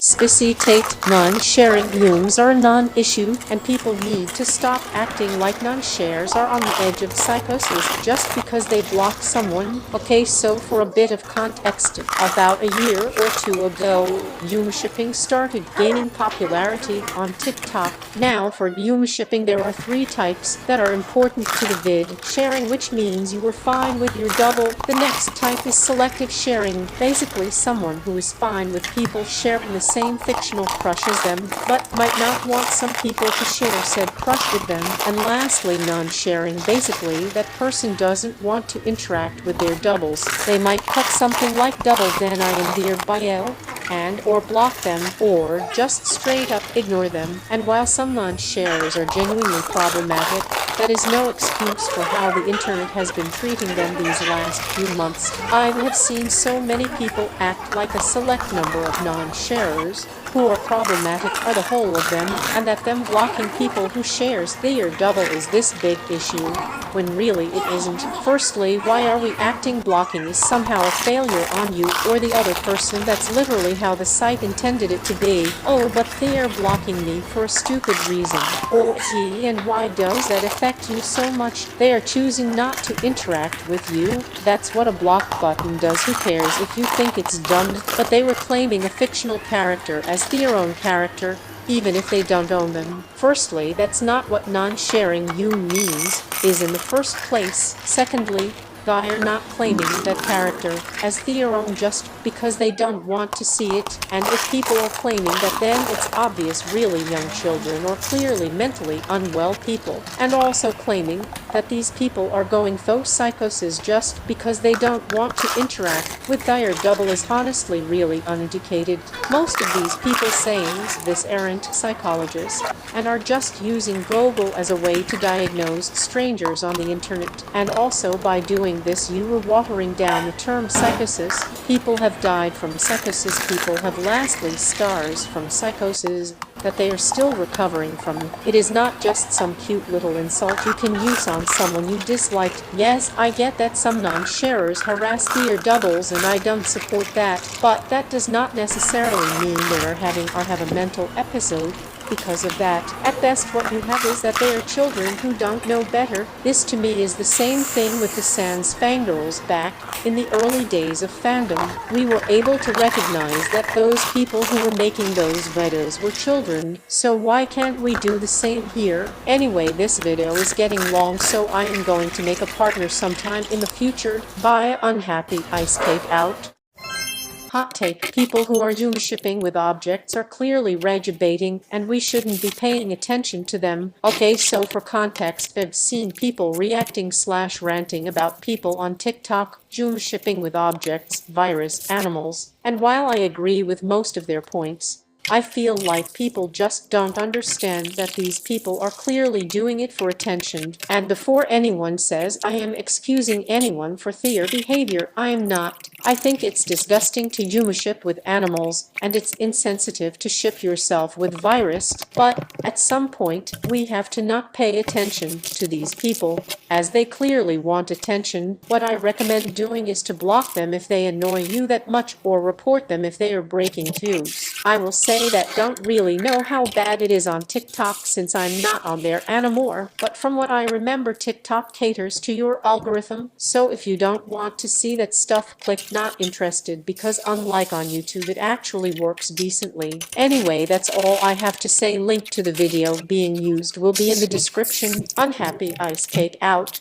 Specitate non-sharing rooms are a non-issue, and people need to stop acting like non-shares are on the edge of psychosis just because they block someone. Okay, so for a bit of context, about a year or two ago, Zoom shipping started gaining popularity on TikTok. Now, for Zoom shipping, there are three types that are important to the vid sharing, which means you were fine with your double. The next type is selective sharing, basically someone who is fine with people sharing the same fictional crush as them, but might not want some people to share said crush with them. And lastly, non-sharing, basically that person doesn't want to interact with their doubles. They might put something like double then I in their bio, and or block them, or just straight up ignore them. And while some non-sharers are genuinely problematic, that is no excuse for how the internet has been treating them these last few months. I have seen so many people act like a select number of non-sharers who are problematic are the whole of them, and that them blocking people who shares their double is this big issue, when really it isn't. Firstly, why are we acting blocking is somehow a failure on you or the other person? That's literally how the site intended it to be. Oh, but they are blocking me for a stupid reason. Oh gee, and why does that affect you so much? They are choosing not to interact with you. That's what a block button does. Who cares if you think it's dumb? But they were claiming a fictional character as their own character, even if they don't own them. Firstly, that's not what non-sharing you means is in the first place. Secondly, they are not claiming that character as their own just because they don't want to see it, and if people are claiming that, then it's obvious really young children or clearly mentally unwell people, and also claiming that these people are going through psychosis just because they don't want to interact with their double is honestly really uneducated. Most of these people saying this aren't psychologists and are just using Google as a way to diagnose strangers on the internet, and also by doing this you are watering down the term psychosis. People have died from psychosis, people have lastly scars from psychosis that they are still recovering from. It is not just some cute little insult you can use on someone you disliked. Yes, I get that some non-sharers harass their doubles and I don't support that, but that does not necessarily mean they are having a mental episode because of that. At best, what you have is that they are children who don't know better. This to me is the same thing with the Sans Fangirls. Back in the early days of fandom, we were able to recognize that those people who were making those videos were children, so why can't we do the same here? Anyway, this video is getting long, so I am going to make a partner sometime in the future. Bye, unhappy ice cake out. Hot take: people who are Zoom shipping with objects are clearly rage baiting, and we shouldn't be paying attention to them. Okay, so for context, I've seen people reacting/ranting about people on TikTok Zoom shipping with objects, virus, animals, and while I agree with most of their points, I feel like people just don't understand that these people are clearly doing it for attention. And before anyone says I am excusing anyone for their behavior, I am not. I think it's disgusting to Zoom ship with animals, and it's insensitive to ship yourself with virus, but at some point we have to not pay attention to these people, as they clearly want attention. What I recommend doing is to block them if they annoy you that much, or report them if they are breaking tubes. I will say that don't really know how bad it is on TikTok since I'm not on there anymore, but from what I remember, TikTok caters to your algorithm, so if you don't want to see that stuff, click not interested, because unlike on YouTube it actually works decently. Anyway, that's all I have to say. Link to the video being used will be in the description. Unhappy ice cake out.